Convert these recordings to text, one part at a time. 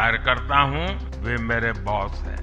कार्यकर्ता हूं, वे मेरे बॉस हैं।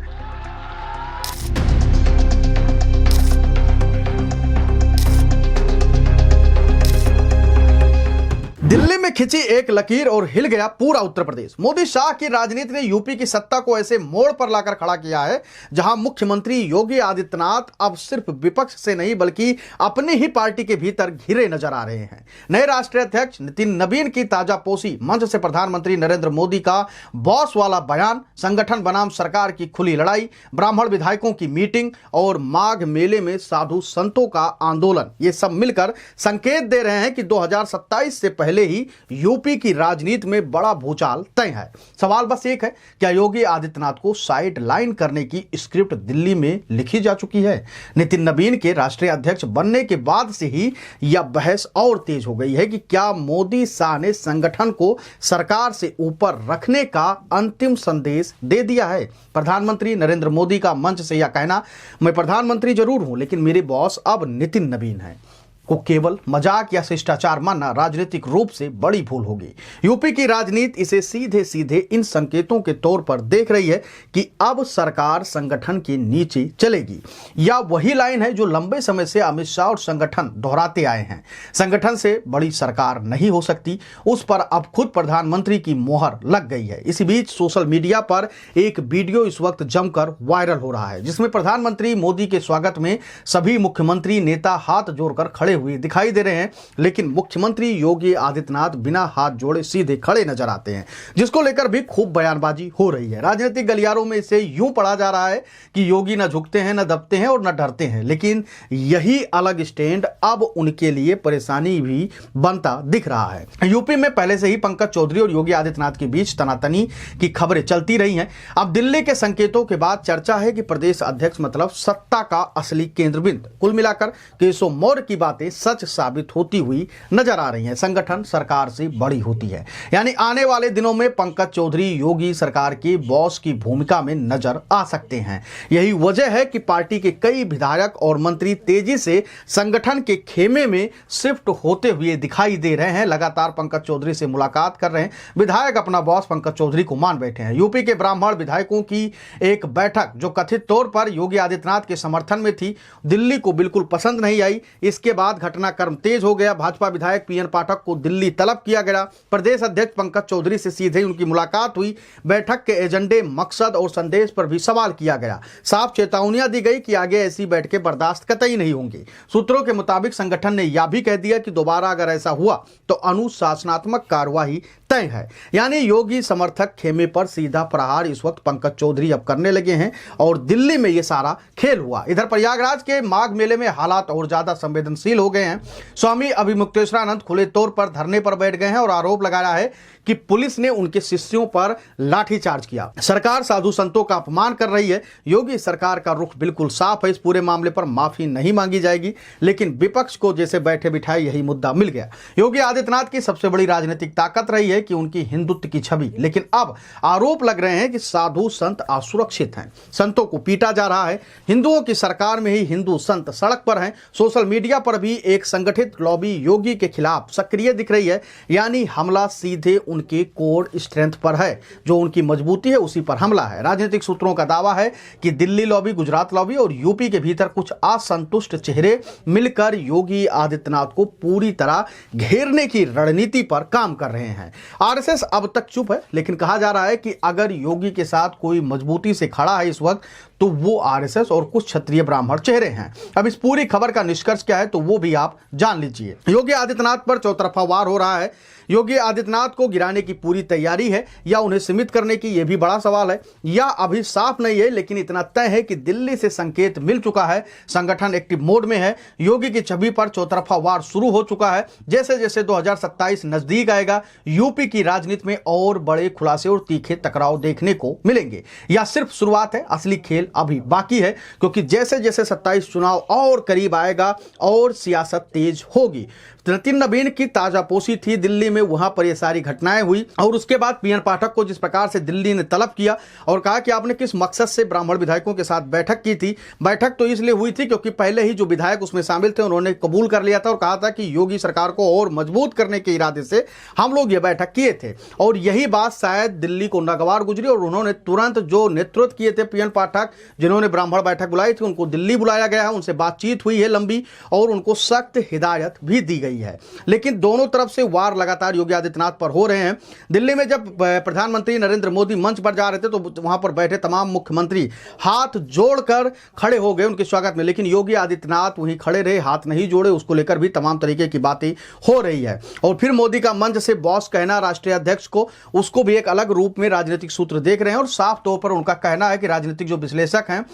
दिल्ली में खिंची एक लकीर और हिल गया पूरा उत्तर प्रदेश। मोदी शाह की राजनीति ने यूपी की सत्ता को ऐसे मोड़ पर लाकर खड़ा किया है जहां मुख्यमंत्री योगी आदित्यनाथ अब सिर्फ विपक्ष से नहीं बल्कि अपनी ही पार्टी के भीतर घिरे नजर आ रहे हैं। नए राष्ट्रीय अध्यक्ष नितिन नबीन की ताजा पोसी मंच से प्रधानमंत्री नरेंद्र मोदी का बॉस वाला बयान, संगठन बनाम सरकार की खुली लड़ाई, ब्राह्मण विधायकों की मीटिंग और माघ मेले में साधु संतों का आंदोलन, ये सब मिलकर संकेत दे रहे हैं कि 2027 से पहले ही यूपी की राजनीति में बड़ा भूचाल तय है। सवाल बस एक है, क्या योगी आदित्यनाथ को साइड लाइन करने की स्क्रिप्ट दिल्ली में लिखी जा चुकी है? नितिन नबीन के राष्ट्रीय अध्यक्ष बनने के बाद से ही यह बहस और तेज हो गई है कि क्या मोदी शाह ने संगठन को सरकार से ऊपर रखने का अंतिम संदेश दे दिया है। प्रधानमंत्री नरेंद्र मोदी का मंच से यह कहना, मैं प्रधानमंत्री जरूर हूं लेकिन मेरे बॉस अब नितिन नबीन हैं, को केवल मजाक या शिष्टाचार मानना राजनीतिक रूप से बड़ी भूल होगी। यूपी की राजनीति इसे सीधे सीधे इन संकेतों के तौर पर देख रही है कि अब सरकार संगठन के नीचे चलेगी। या वही लाइन है जो लंबे समय से अमित शाह और संगठन दोहराते आए हैं, संगठन से बड़ी सरकार नहीं हो सकती, उस पर अब खुद प्रधानमंत्री की मोहर लग गई है। इसी बीच सोशल मीडिया पर एक वीडियो इस वक्त जमकर वायरल हो रहा है जिसमें प्रधानमंत्री मोदी के स्वागत में सभी मुख्यमंत्री नेता हाथ जोड़कर खड़े हुए दिखाई दे रहे हैं, लेकिन मुख्यमंत्री योगी आदित्यनाथ बिना हाथ जोड़े सीधे खड़े नजर आते हैं, जिसको लेकर भी खूब बयानबाजी हो रही है। राजनीतिक गलियारों में इसे यूं पढ़ा जा रहा है कि योगी न झुकते हैं, न दबते हैं और न डरते हैं, लेकिन यही अलग स्टैंड अब उनके लिए परेशानी भी बनता दिख रहा है। यूपी में पहले से ही पंकज चौधरी और योगी आदित्यनाथ के बीच तनातनी की खबरें चलती रही हैं। अब दिल्ली के संकेतों के बाद चर्चा है कि प्रदेश अध्यक्ष मतलब सत्ता का असली केंद्र बिंदु। कुल मिलाकर केशव मौर्य की बातें सच साबित होती हुई नजर आ रही है। संगठन सरकार से बड़ी होती है, यानी आने वाले दिनों में पंकज चौधरी योगी सरकार के बॉस की भूमिका में नजर आ सकते हैं। यही वजह है कि पार्टी के कई विधायक और मंत्री तेजी से संगठन के खेमे में शिफ्ट होते हुए दिखाई दे रहे हैं। लगातार पंकज चौधरी से मुलाकात कर रहे हैं। विधायक अपना बॉस पंकज चौधरी को मान बैठे हैं। यूपी के ब्राह्मण विधायकों की एक बैठक जो कथित तौर पर योगी आदित्यनाथ के समर्थन में थी, दिल्ली को बिल्कुल पसंद नहीं आई। इसके बाद घटनाक्रम तेज हो गया। भाजपा विधायक पीएन पाठक को दिल्ली तलब किया गया। प्रदेश अध्यक्ष पंकज चौधरी से सीधे उनकी मुलाकात हुई। बैठक के एजेंडे, मकसद और संदेश पर भी सवाल किया गया। साफ चेतावनियां दी गई कि आगे ऐसी बैठकें बर्दाश्त कतई नहीं होंगी। सूत्रों के मुताबिक संगठन ने यह भी कह दिया कि दोबारा अगर ऐसा हुआ तो अनुशासनात्मक कार्रवाई तय है। यानी योगी समर्थक खेमे पर सीधा प्रहार इस वक्त पंकज चौधरी अब करने लगे हैं और दिल्ली में यह सारा खेल हुआ। इधर प्रयागराज के माघ मेले में हालात और ज्यादा संवेदनशील हो गए हैं। स्वामी अभिमुक्तेश्वरानंद खुले तौर पर धरने पर बैठ गए हैं और आरोप लगाया है कि पुलिस ने उनके शिष्यों पर लाठीचार्ज किया। सरकार साधु संतों का अपमान कर रही है। योगी सरकार का रुख बिल्कुल साफ है, इस पूरे मामले पर माफी नहीं मांगी जाएगी, लेकिन विपक्ष को जैसे बैठे बिठाए यही मुद्दा मिल गया। योगी आदित्यनाथ की सबसे बड़ी राजनीतिक ताकत रही है कि उनकी हिंदुत्व की छवि, लेकिन अब आरोप लग रहे हैं कि साधु संत असुरक्षित हैं, संतों को पीटा जा रहा है। हिंदुओं की सरकार में ही हिंदू संत सड़क पर हैं। सोशल मीडिया पर भी एक संगठित लॉबी योगी के खिलाफ सक्रिय दिख रही है, यानी हमला सीधे उनके कोर स्ट्रेंथ पर है। जो उनकी मजबूती है उसी पर हमला है। राजनीतिक सूत्रों का दावा है कि दिल्ली लॉबी, गुजरात लॉबी और यूपी के भीतर कुछ असंतुष्ट चेहरे मिलकर योगी आदित्यनाथ को पूरी तरह घेरने की रणनीति पर काम कर रहे हैं। आरएसएस अब तक चुप है, लेकिन कहा जा रहा है कि अगर योगी के साथ कोई मजबूती से खड़ा है इस वक्त तो वो आरएसएस और कुछ क्षत्रिय ब्राह्मण चेहरे हैं। अब इस पूरी खबर का निष्कर्ष क्या है तो वो भी आप जान लीजिए। योगी आदित्यनाथ पर चौतरफा वार हो रहा है। योगी आदित्यनाथ को गिराने की पूरी तैयारी है या उन्हें सीमित करने की, यह भी बड़ा सवाल है। या अभी साफ नहीं है, लेकिन इतना तय है कि दिल्ली से संकेत मिल चुका है, संगठन एक्टिव मोड में है। योगी की छवि पर चौतरफा वार शुरू हो चुका है। जैसे जैसे 2027 नजदीक आएगा, यूपी की राजनीति में और बड़े खुलासे और तीखे टकराव देखने को मिलेंगे। यह सिर्फ शुरुआत है, असली खेल अभी बाकी है, क्योंकि जैसे जैसे 27 चुनाव और करीब आएगा और सियासत तेज होगी। नितिन नवीन की ताजापोशी थी दिल्ली में, वहां पर ये सारी घटनाएं हुई। और उसके बाद पीएन पाठक को जिस प्रकार से दिल्ली ने तलब किया और कहा कि आपने किस मकसद से ब्राह्मण विधायकों के साथ बैठक की थी। बैठक तो इसलिए हुई थी क्योंकि पहले ही जो विधायक उसमें शामिल थे उन्होंने कबूल कर लिया था और कहा था कि योगी सरकार को और मजबूत करने के इरादे से हम लोग ये बैठक किए थे। और यही बात शायद दिल्ली को नागवार गुजरी और उन्होंने तुरंत जो नेतृत्व किए थे पीएन पाठक, जिन्होंने ब्राह्मण बैठक बुलाई थी, उनको दिल्ली बुलाया गया है, उनसे बातचीत हुई है लंबी और उनको सख्त हिदायत भी दी गई है। लेकिन दोनों तरफ से वार लगातार योगी आदित्यनाथ पर हो रहे हैं। दिल्ली में जब प्रधानमंत्री नरेंद्र मोदी मंच पर जा रहे थे तो वहां पर बैठे तमाम मुख्यमंत्री हाथ जोड़कर खड़े हो गए उनके स्वागत में, लेकिन योगी आदित्यनाथ वहीं खड़े रहे, हाथ नहीं जोड़े। उसको लेकर भी तमाम तरीके की बातें हो रही है। और फिर मोदी का मंच से बॉस कहना राष्ट्रीय अध्यक्ष को, उसको भी एक अलग रूप में राजनीतिक सूत्र देख रहे हैं। और साफ तौर पर उनका कहना है कि राजनीतिक जो विश्लेषक हैं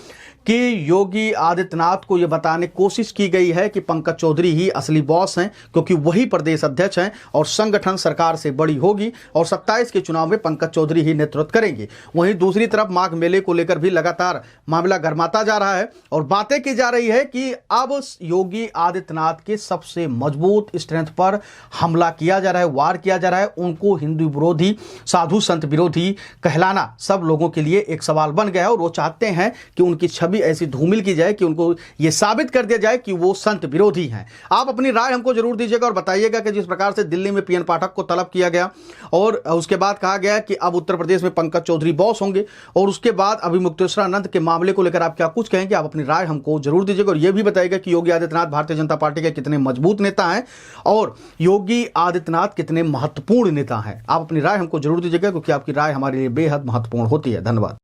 कि योगी आदित्यनाथ को यह बताने की कोशिश की गई है कि पंकज चौधरी ही असली बॉस हैं, क्योंकि वही प्रदेश अध्यक्ष हैं और संगठन सरकार से बड़ी होगी और 27 के चुनाव में पंकज चौधरी ही नेतृत्व करेंगे। वहीं दूसरी तरफ माघ मेले को लेकर भी लगातार मामला गर्माता जा रहा है और बातें की जा रही है कि अब योगी आदित्यनाथ के सबसे मजबूत स्ट्रेंथ पर हमला किया जा रहा है, वार किया जा रहा है। उनको हिंदू विरोधी, साधु संत विरोधी कहलाना सब लोगों के लिए एक सवाल बन गया है और वो चाहते हैं कि उनकी छवि ऐसी धूमिल की जाए कि उनको यह साबित कर दिया जाए कि वो संत विरोधी हैं। आप अपनी राय हमको जरूर दीजिएगा और बताइएगा कि जिस प्रकार से दिल्ली में पीएन पाठक को तलब किया गया और उसके बाद कहा गया कि अब उत्तर प्रदेश में पंकज चौधरी बॉस होंगे और उसके बाद अभी मुक्तेश्वरानंद के मामले को लेकर आप क्या कुछ कहेंगे, आप अपनी राय हमको जरूर दीजिएगा। और यह भी बताइएगा कि योगी आदित्यनाथ भारतीय जनता पार्टी के कितने मजबूत नेता हैं और योगी आदित्यनाथ कितने महत्वपूर्ण नेता हैं। आप अपनी राय हमको जरूर दीजिएगा क्योंकि आपकी राय हमारे लिए बेहद महत्वपूर्ण होती है। धन्यवाद।